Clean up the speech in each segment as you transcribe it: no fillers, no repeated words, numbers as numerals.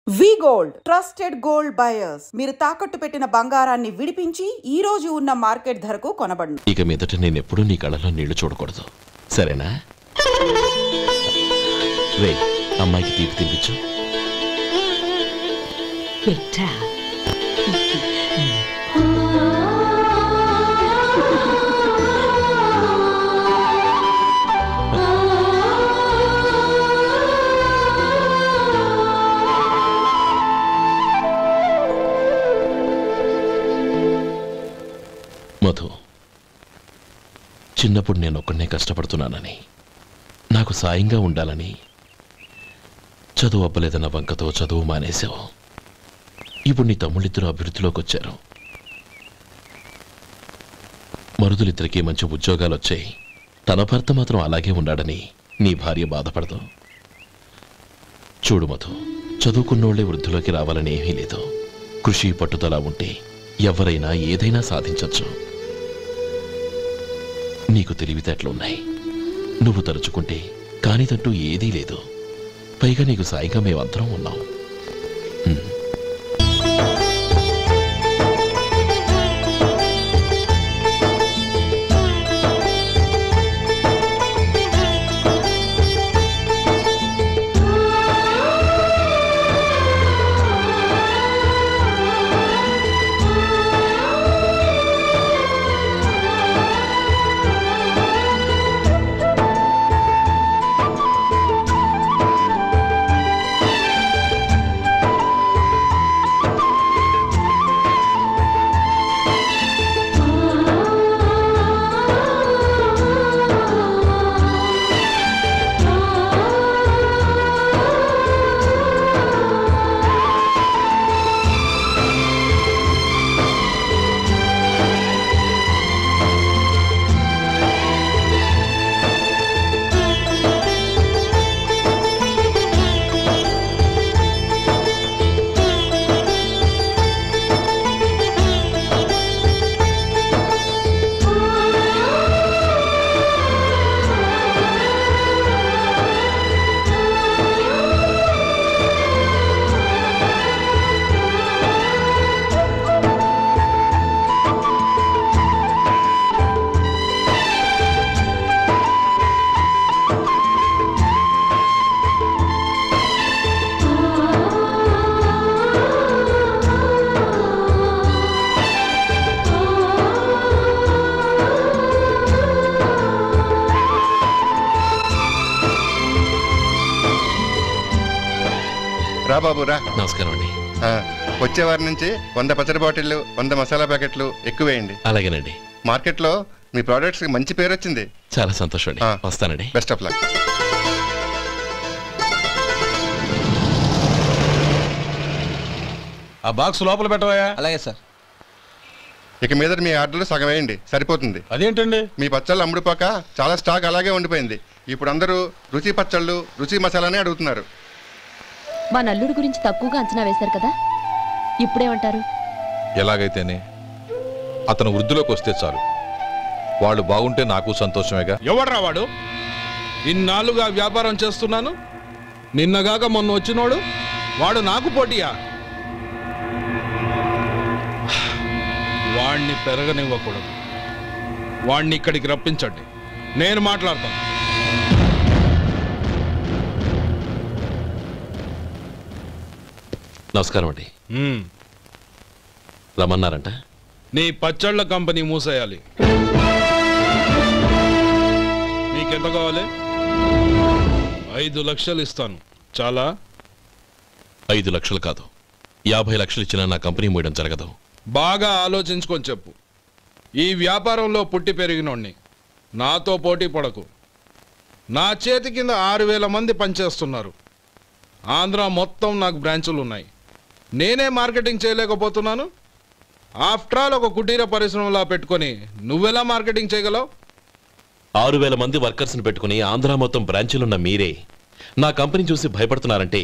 వి gold trusted gold buyers మీరు తాకట్టు పెట్టిన బంగారాన్ని విడిపించి ఈ రోజు ఉన్న మార్కెట్ ధరకు కొనబడును. ఇక మీదట నేను ఎప్పుడూ నీ కళ్ళలో నీళ్లు చూడకూడదు, సరేనా? రే, అమ్మాయికి తీపి తినిపించు. మధు, చిన్నప్పుడు నేను ఒక్కడనే కష్టపడుతున్నానని, నాకు సాయంగా ఉండాలని చదువు అవ్వలేదన్న వంకతో చదువు మానేశావు. ఇప్పుడు నీ తమ్ముళ్ళిద్దరూ అభివృద్ధిలోకి వచ్చారు. మరుదులిద్దరికీ మంచి ఉద్యోగాలు వచ్చాయి. తన భర్త మాత్రం అలాగే ఉన్నాడని నీ భార్య బాధపడదు. చూడు మధు, చదువుకున్నోళ్లే వృద్ధిలోకి రావాలని ఏమీ లేదు. కృషి పట్టుదల ఉంటే ఎవరైనా ఏదైనా సాధించవచ్చు. నీకు తెలివితేటలున్నాయి. నువ్వు తలుచుకుంటే కానిదంటూ ఏదీ లేదు. పైగా నీకు సాయిగా మేమందరం ఉన్నాం. రా బాబు రా. నమస్కారం అండి. వచ్చే వారి నుంచి 100 పచ్చడి బాటిళ్లు, 100 మసాలా ప్యాకెట్లు ఎక్కువేయండి. అలాగేనండి. మార్కెట్లో మీ ప్రోడక్ట్స్ కి మంచి పేరు వచ్చింది. చాలా సంతోషం అండి. వస్తానండి. Best of luck. ఆ బాక్స్ లోపల పెట్టవా? అలాగే సార్. ఇక మీద మీ ఆర్డర్లు సగం వేయండి, సరిపోతుంది. అదేంటండి? మీ పచ్చళ్ళు అమ్ముడుపోక చాలా స్టాక్ అలాగే ఉండిపోయింది. ఇప్పుడు అందరూ రుచి పచ్చళ్ళు, రుచి మసాలానే అడుగుతున్నారు. మా నల్లుడి గురించి తక్కువగా అంచనా వేశారు కదా, ఇప్పుడేమంటారు? ఎలాగైతేనే అతను వృద్ధిలోకి వస్తే చాలు. వాళ్ళు బాగుంటే నాకు సంతోషమేగా. ఎవడ్రా వాడు? ఇన్నాళ్ళుగా వ్యాపారం చేస్తున్నాను, నిన్నగాక మొన్న వచ్చినోడు వాడు నాకు పోటీయా? వాణ్ణి పెరగనివ్వకూడదు. వాణ్ణి ఇక్కడికి రప్పించండి, నేను మాట్లాడతాను. నమస్కారం అండి. రమ్మన్నారంట? నీ పచ్చళ్ళ కంపెనీ మూసేయాలి. నీకెంత కావాలి? 5 లక్షలు ఇస్తాను. చాలా? 5 లక్షలు కాదు, 50 లక్షలు ఇచ్చినా నా కంపెనీ మూయడం జరగదు. బాగా ఆలోచించుకొని చెప్పు. ఈ వ్యాపారంలో పుట్టి పెరిగినోడిని, నాతో పోటీ పడకు. నా చేతి కింద 6,000 మంది పనిచేస్తున్నారు. ఆంధ్ర మొత్తం నాకు బ్రాంచులు ఉన్నాయి. నేనే మార్కెటింగ్ చేయలేకపోతున్నాను. ఆఫ్టర్ ఆల్ ఒక కుటీర పరిశ్రమలా పెట్టుకొని నువ్వెలా మార్కెటింగ్ చేయగలవు? 6,000 మంది వర్కర్స్ని పెట్టుకుని ఆంధ్ర మొత్తం బ్రాంచీలున్న మీరే నా కంపెనీ చూసి భయపడుతున్నారంటే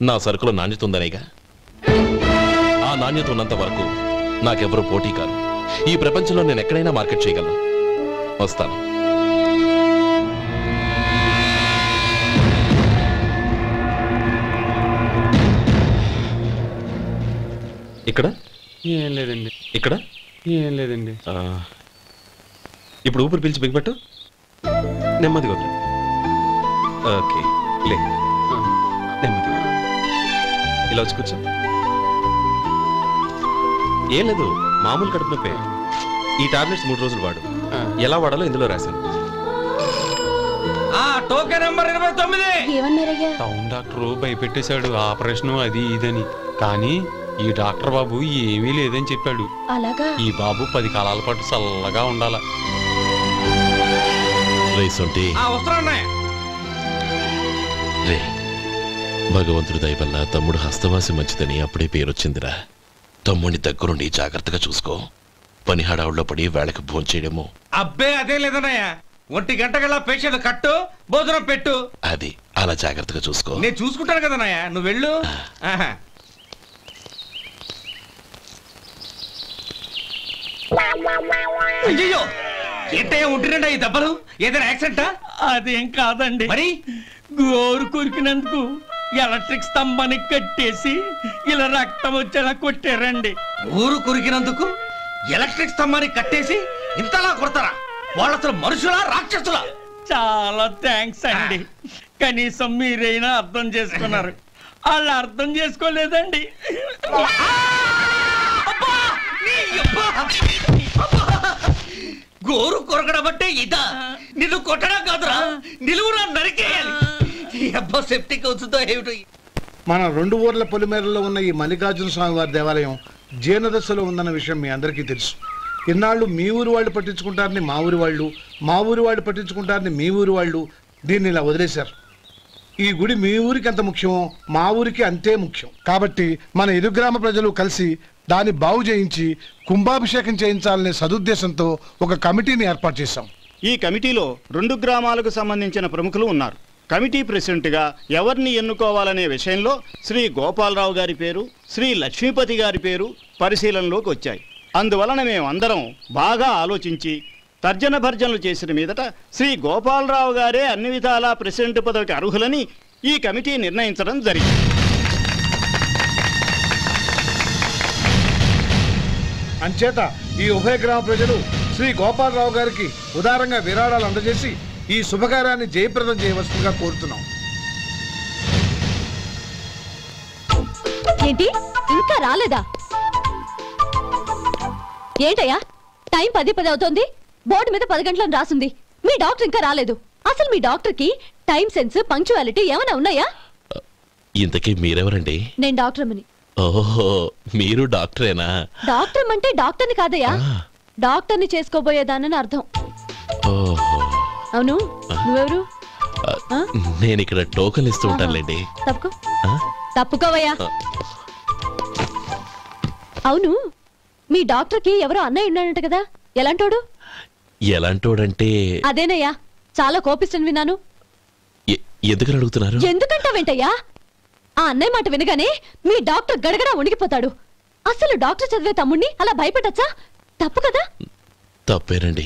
నా సరుకులో నాణ్యత ఉందనేగా. ఆ నాణ్యత ఉన్నంత వరకు నాకెవరూ పోటీ కాదు. ఈ ప్రపంచంలో నేను ఎక్కడైనా మార్కెట్ చేయగలను. వస్తాను. ఇక్కడ ఏం లేదండి. ఇక్కడ ఏం లేదండి. ఇప్పుడు ఊపిరి పీల్చి బిగ్బట్టు నెమ్మదిగా వదిలి. ఓకే లే, నెమ్మదిగా ఇలా వచ్చి కూర్చో. ఏం లేదు, మామూలు కడుపు నొప్పే. ఈ టాబ్లెట్స్ 3 రోజులు వాడు. ఎలా వాడాలో ఇందులో రాశాను. Token number 29. ఏమన్నారయ్యా? టౌన్ డాక్టర్ భయపెట్టేశాడు, ఆపరేషన్ అది ఇదని. కానీ ఈ డాక్టర్ బాబు ఏమీ లేదని చెప్పాడు. అలాగా? ఈ బాబు 10 కాలాల పాటు చల్లగా ఉండాల. రే, భగవంతుడి దయ వల్ల తమ్ముడు హస్తవాసి మంచిదని అప్పుడే పేరొచ్చిందిరా. తమ్ముడిని దగ్గరుండి జాగ్రత్తగా చూసుకో. పని హడావుల్లో పడి వేళకు భోంచేయడము. అబ్బే అదే లేదన్నయ్య. 1 గంటకల్లా పేషెంట్ కట్టు, భోజనం పెట్టు. అది అలా జాగ్రత్తగా చూసుకో. నేను చూసుకుంటాను కదన్నయ్య, నువ్వు వెళ్ళు. అయ్యో, ఏంటయ్యా ఉంటున్నాడా ఈ దెబ్బలు? ఏదైనా యాక్సిడెంటా? అదేం కాదండి, మరి గోరు కొరికినందుకు ఎలక్ట్రిక్ స్తంభానికి కట్టేసి ఇలా రక్తం వచ్చేలా కొట్టారండి. ఊరు కొరికినందుకు ఎలక్ట్రిక్ స్తంభాన్ని కట్టేసి ఇంతలా కొడతారా? వాళ్ళు అసలు మనుషులా రాక్షసులా? చాలా థ్యాంక్స్ అండి. కనీసం మీరైనా అర్థం చేసుకున్నారు. వాళ్ళు అర్థం చేసుకోలేదండి. గోరు కొరకడం అంటే ఇదా? నిన్ను కొట్టడం కాదురా, నిలువురా నరికేయాలి. అబ్బా సెప్టిక్ అవుతుందో ఏమిటో. మన 2 ఊర్ల పొలిమేరలో ఉన్న ఈ మల్లికార్జున స్వామి వారి దేవాలయం జీర్ణదశలో ఉందన్న విషయం మీ అందరికీ తెలుసు. ఇన్నాళ్ళు మీ ఊరు వాళ్ళు పట్టించుకుంటారని మా ఊరి వాళ్ళు, మా ఊరి వాళ్ళు పట్టించుకుంటారని మీ ఊరి వాళ్ళు దీన్ని ఇలా వదిలేశారు. ఈ గుడి మీ ఊరికి ఎంత ముఖ్యమో మా ఊరికి అంతే ముఖ్యం. కాబట్టి మన ఇరు గ్రామ ప్రజలు కలిసి దాన్ని బాగు చేయించి కుంభాభిషేకం చేయించాలనే సదుద్దేశంతో ఒక కమిటీని ఏర్పాటు చేశాం. ఈ కమిటీలో 2 గ్రామాలకు సంబంధించిన ప్రముఖులు ఉన్నారు. కమిటీ ప్రెసిడెంట్గా ఎవరిని ఎన్నుకోవాలనే విషయంలో శ్రీ గోపాలరావు గారి పేరు, శ్రీ లక్ష్మీపతి గారి పేరు పరిశీలనలోకి వచ్చాయి. అందువలన మేమందరం బాగా ఆలోచించి తర్జన భర్జనలు చేసిన మీదట శ్రీ గోపాలరావు గారే అన్ని విధాలా ప్రెసిడెంట్ పదవికి అర్హులని ఈ కమిటీ నిర్ణయించడం జరిగింది. అంచేత ఈ ఉభయ గ్రామ ప్రజలు శ్రీ గోపాలరావు గారికి ఉదారంగా విరాళాలు అందజేసి ఈ శుభకార్యాన్ని జయప్రదం చేయవలసిందిగా కోరుతున్నాం. ఏంటి ఇంకా రాలేదా? ఏంటయ్యా, టైం 10 అవుతోంది. బోర్డు మీద 10 గంటలను రాసుంది. మీ డాక్టర్ ఇంకా రాలేదు. అసలు మీ డాక్టర్ కి టైం సెన్స్, పంక్చువాలిటీ ఏమైనా ఉన్నాయా? ఇంతకీ మీరెవరండి? నేను డాక్టర్ అమ్మని. ఓహో, మీరు డాక్టరేనా? డాక్టర్ అంటే డాక్టర్ని కాదయ్యా, డాక్టర్ని చేసుకోబోయేదానని అర్థం. అవును, నువ్వెవరు? నేను ఇక్కడ టోకన్ ఇస్తూ ఉంటానులేండి. తప్పుకోవయ్యా. అవును, మీ డాక్టర్ కి ఎవరో అన్నయ్య ఉన్నాడంట కదా, ఎలాంటోడు? ఎలాంటోడంటే అదేనయ్యా, చాలా కోపిస్తని విన్నాను. ఎందుకని అడుగుతున్నారు? ఎందుకంటావేంటయ్యా? ఆ అన్నయ్య మాట వినగానే మీ డాక్టర్ గడగడా ఉణిగిపోతాడు. అసలు డాక్టర్ చదివే తమ్ముణ్ణి అలా భయపెట్టచ్చా? తప్పు కదా? తప్పేనండి.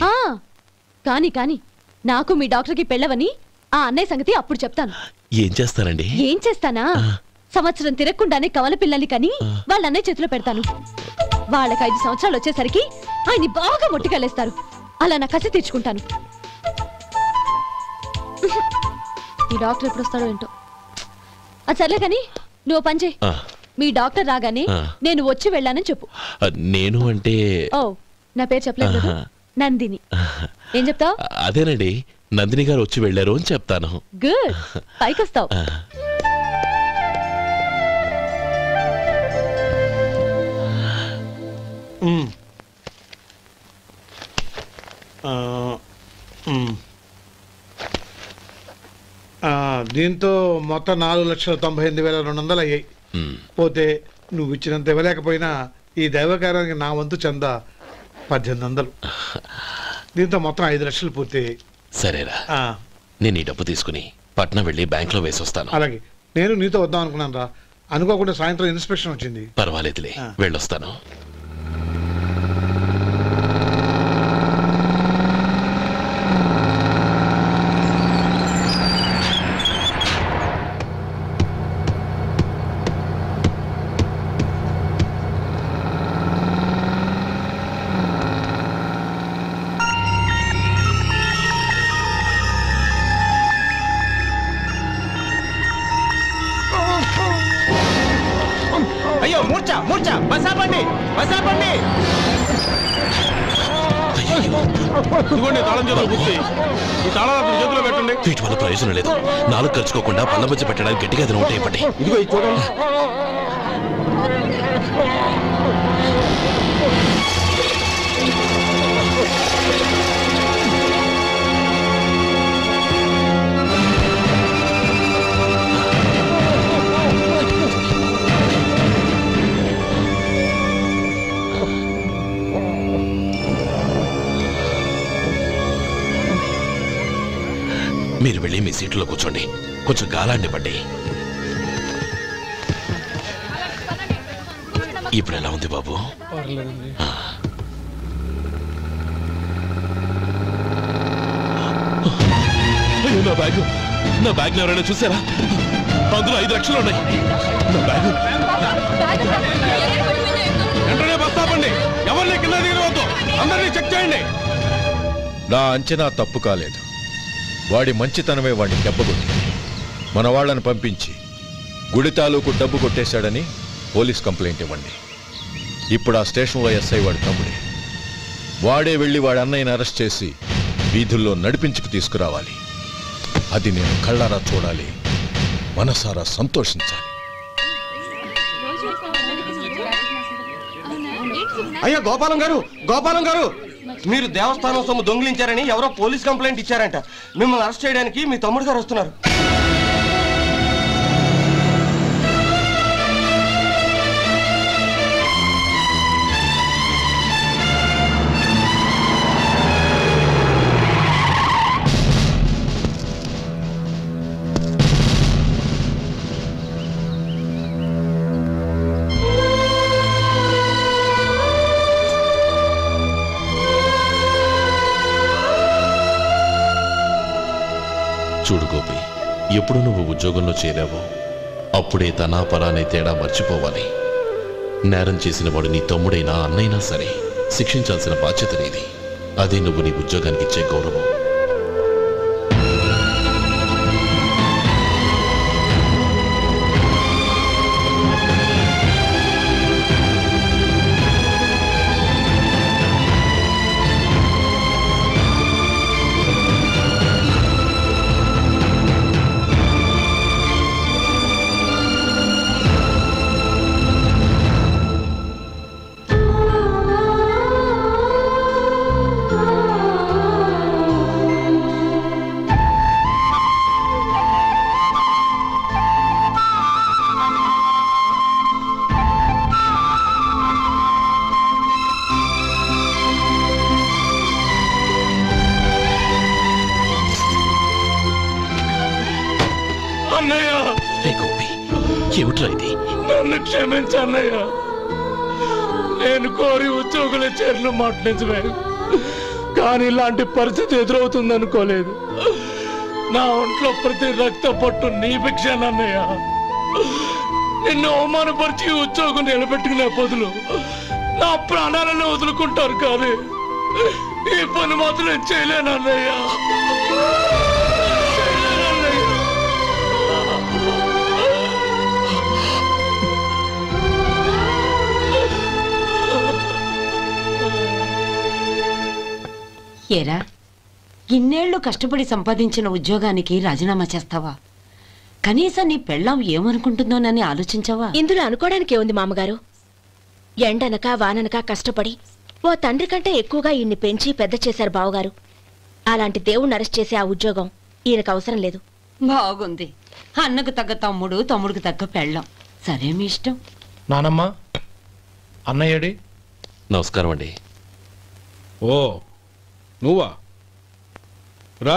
కాని కాని నాకు మీ డాక్టర్ కి పెళ్ళవని ఆ అన్నయ్య సంగతి అప్పుడు చెప్తాను. ఏం చేస్తానండి? ఏం చేస్తానా, సంవత్సరం తిరగకుండానే కవల పిల్లల్ని కని వాళ్ళ అన్నయ్య చేతిలో పెడతాను. వాళ్ళకి 5 సంవత్సరాలు వచ్చేసరికి ఆయన్ని బాగా మొట్టికెళ్ళేస్తారు. అలా నా కసి తీర్చుకుంటాను. ఈ డాక్టర్ ఎప్పుడు వస్తాడో ఏంటో. అది సర్లే కానీ నువ్వు పని చేయి. మీ డాక్టర్ రాగానే నేను వచ్చి వెళ్ళానని చెప్పు. నేను అంటే ఓ, నా పేరు చెప్పలేదు కదా, నందిని. ఏం చెప్తావు? అదేనండి, నందిని గారు వచ్చి వెళ్ళారు అని చెప్తాను. గుడ్, పైకి వస్తావు. దీంతో మొత్తం 4,98,200 అయ్యాయి. పోతే నువ్వు ఇచ్చినంత ఇవ్వలేకపోయినా ఈ దైవకార్యానికి నా వంతు చందా 1800. దీంతో మొత్తం 5 లక్షలు పూర్తయ్యాయి. సరేరా, నేను ఈ డబ్బు తీసుకుని పట్నం వెళ్ళి బ్యాంక్ లో వేసొస్తాను. అలాగే, నేను నీతో వద్దాం అనుకున్నాను రా, అనుకోకుండా సాయంత్రం ఇన్స్పెక్షన్ వచ్చింది. పర్వాలేదులే, వెళ్ళొస్తాను. అయ్యో మూర్ఛ మూర్ఛ బసాపండి బసాపండి. ఇదిగోండి తాళం చేతులు గుర్తి. ఈ తాళాలు చేతిలో పెట్టండి. వీటి వల్ల ప్రయోజనం లేదు. నాలుగు ఖర్చుకోకుండా పళ్ళ మధ్య పెట్టడానికి గట్టిగా అది ఒకటి ఇవ్వండి. ఇదిగో ఇది చూడండి. మీరు వెళ్ళి మీ సీట్లో కూర్చోండి. కొంచెం గాలాన్ని పట్టి. ఇప్పుడు ఎలా ఉంది బాబు? నా బ్యాగ్ ఎవరైనా చూసారా? అందులో 5 లక్షలు ఉన్నాయి. నా బ్యాగ్ వెంటనే బస్తాపండి. ఎవరిని కింద దిగవద్దు. అందరినీ చెక్ చేయండి. నా అంచనా తప్పు కాలేదు. వాడి మంచితనమే వాడిని దెబ్బకొట్టి మన వాళ్ళని పంపించి గుడి తాలూకు డబ్బు కొట్టేశాడని పోలీస్ కంప్లైంట్ ఇవ్వండి. ఇప్పుడు ఆ స్టేషన్లో ఎస్ఐ వాడి తమ్ముడే. వాడే వెళ్ళి వాడి అన్నయ్యని అరెస్ట్ చేసి వీధుల్లో నడిపించుకు తీసుకురావాలి. అది నేను కళ్ళారా చూడాలి, మనసారా సంతోషించాలి. అయ్యో గోపాలం గారు, గోపాలం గారు, మీరు దేవస్థానం సొమ్ము దొంగిలించారని ఎవరో పోలీస్ కంప్లైంట్ ఇచ్చారంట. మిమ్మల్ని అరెస్ట్ చేయడానికి మీ తమ్ముడు గారు వస్తున్నారు. చూడు గోపి, ఎప్పుడు నువ్వు ఉద్యోగంలో చేరావో అప్పుడే తనా పరానే తేడా మర్చిపోవాలి. నేరం చేసిన వాడు నీ తమ్ముడైనా అన్నైనా సరే శిక్షించాల్సిన బాధ్యత నీది. అదే నువ్వు నీ ఉద్యోగానికి ఇచ్చే గౌరవం. ఏమిట్రా ఇది? నన్ను క్షమించు అన్నయ్య. నేను కోరి ఉద్యోగుల చేరిన మాట నిజమే, కానీ ఇలాంటి పరిస్థితి ఎదురవుతుంది అనుకోలేదు. నా ఒంట్లో ప్రతి రక్త పట్టు నీ భిక్షానన్నయ్య. నిన్ను అవమానపరిచి ఉద్యోగం నిలబెట్టుకునే బదులు నా ప్రాణాలను వదులుకుంటారు, కానీ ఈ పని మాత్రం నేను చేయలేనన్నయ్య. ఏరా, ఇన్నేళ్లు కష్టపడి సంపాదించిన ఉద్యోగానికి రాజీనామా చేస్తావా? కనీసం నీ పెళ్ళాం ఏమనుకుంటుందోనని ఆలోచించావా? ఇందులో అనుకోవడానికి ఏముంది మామగారు? ఎండనక వాననక కష్టపడి ఓ తండ్రి కంటే ఎక్కువగా ఈయన్ని పెంచి పెద్ద చేశారు బావగారు. అలాంటి దేవుణ్ణి అరెస్ట్ చేసే ఆ ఉద్యోగం ఈయనకు అవసరం లేదు. బాగుంది. అన్నకు తగ్గ తమ్ముడు, తమ్ముడికి తగ్గ పెళ్ళాం. సరే, మీ ఇష్టం. నానమ్మా, అన్నయ్యడి. నమస్కారం అండి. ఓ నువ్వా? రా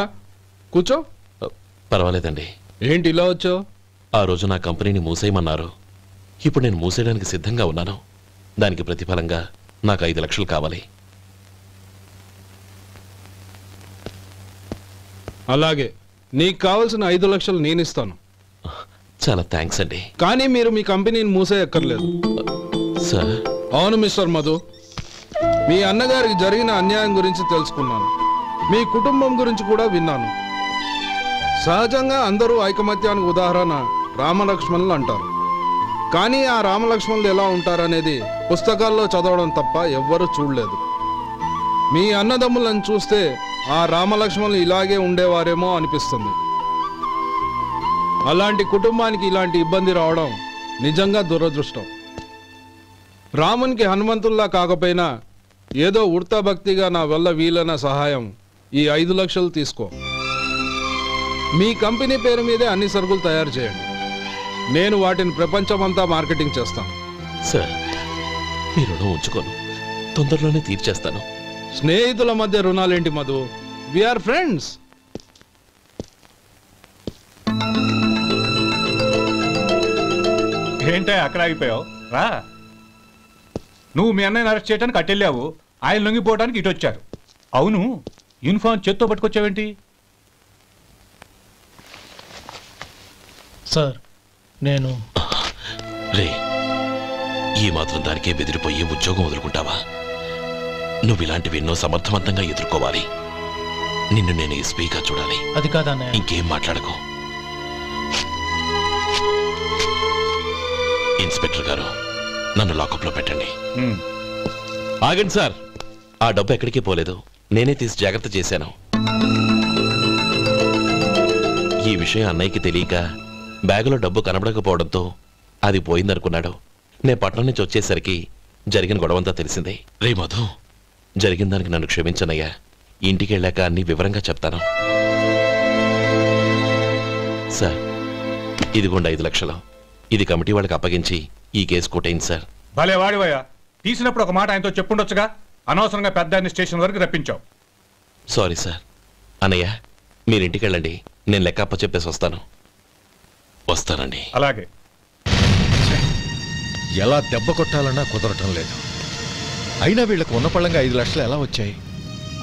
కూర్చో. పర్వాలేదండి. ఏంటి ఇలా వచ్చావు? ఆ రోజు నా కంపెనీని మూసేయమన్నారు. ఇప్పుడు నేను మూసేయడానికి సిద్ధంగా ఉన్నాను. దానికి ప్రతిఫలంగా నాకు 5 లక్షలు కావాలి. అలాగే, నీకు కావాల్సిన 5 లక్షలు నేను ఇస్తాను. చాలా థ్యాంక్స్ అండి. కానీ మీరు మీ కంపెనీని మూసేయక్కర్లేదు. సార్? అవును మిస్టర్ మధు, మీ అన్నగారికి జరిగిన అన్యాయం గురించి తెలుసుకున్నాను. మీ కుటుంబం గురించి కూడా విన్నాను. సహజంగా అందరూ ఐకమత్యానికి ఉదాహరణ రామలక్ష్మణులు అంటారు. కానీ ఆ రామలక్ష్మణులు ఎలా ఉంటారనేది పుస్తకాల్లో చదవడం తప్ప ఎవ్వరూ చూడలేదు. మీ అన్నదమ్ములను చూస్తే ఆ రామలక్ష్మణులు ఇలాగే ఉండేవారేమో అనిపిస్తుంది. అలాంటి కుటుంబానికి ఇలాంటి ఇబ్బంది రావడం నిజంగా దురదృష్టం. రామునికి హనుమంతుల్లా కాకపోయినా ఏదో ఉడతా భక్తిగా నా వల్ల వీలైన సహాయం ఈ 5 లక్షలు తీసుకో. మీ కంపెనీ పేరు మీదే అన్ని సరుకులు తయారు చేయండి. నేను వాటిని ప్రపంచమంతా మార్కెటింగ్ చేస్తాను. సార్, మీ రుణం ఉంచుకోను, తొందరలోనే తీర్చేస్తాను. స్నేహితుల మధ్య రుణాలేంటి మధు? We are friends. ఏంటే అక్కడ ఆగిపోయావు? రా. నువ్వు మీ అన్నయ్యని అరెస్ట్ చేయడానికి అట్టెళ్ళావు, ఆయన లొంగిపోవడానికి ఇటు వచ్చారు. అవును, యూనిఫామ్ చేత్తో పట్టుకొచ్చావేంటి? సార్, నేను రే, ఈ మాత్రం దానికే బెదిరిపోయి ఉద్యోగం వదులుకుంటావా? నువ్వు ఇలాంటివి ఎన్నో సమర్థవంతంగా ఎదుర్కోవాలి. నిన్ను నేను ఎస్పీగా చూడాలి. అది కాదన్నయ్య. ఇంకేం మాట్లాడకు. ఇన్స్పెక్టర్ గారు, నన్ను లాకప్లో పెట్టండి. ఆగండి సార్, ఆ డబ్బు ఎక్కడికి పోలేదు, నేనే తీసి జాగ్రత్త చేశాను. ఈ విషయం అన్నయ్యకి తెలియక బ్యాగులో డబ్బు కనబడకపోవడంతో అది పోయిందనుకున్నాడు. నేను పట్నం నుంచి వచ్చేసరికి జరిగిన గొడవంతా తెలిసిందే. రే మధు, జరిగిన దానికి నన్ను క్షమించనయ్యా. ఇంటికి వెళ్ళాక అన్ని వివరంగా చెప్తాను. సార్, ఇదిగోండి 5 లక్షలు. ఇది కమిటీ వాళ్ళకి అప్పగించి ఈ కేసు కొట్టేయండి సార్. భలే వాడివయ్యా, తీసినప్పుడు ఒక మాట ఆయనతో చెప్పుండొచ్చుగా. అనవసరంగా పెద్ద ఆయన స్టేషన్ వరకు రప్పించావు. Sorry sir. అన్నయ్య, మీరు ఇంటికి వెళ్ళండి, నేను లెక్క అప్ప చెప్పేసి వస్తాను. వస్తానండి. అలాగే. ఎలా దెబ్బ కొట్టాలన్నా కుదరటం లేదు. అయినా వీళ్ళకు ఉన్న పళ్ళంగా 5 లక్షలు ఎలా వచ్చాయి?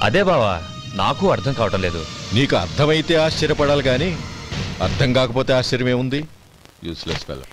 అదే బావా, నాకు అర్థం కావటం లేదు. నీకు అర్థమైతే ఆశ్చర్యపడాలి కానీ అర్థం కాకపోతే ఆశ్చర్యమే ఉంది. Useless fellow.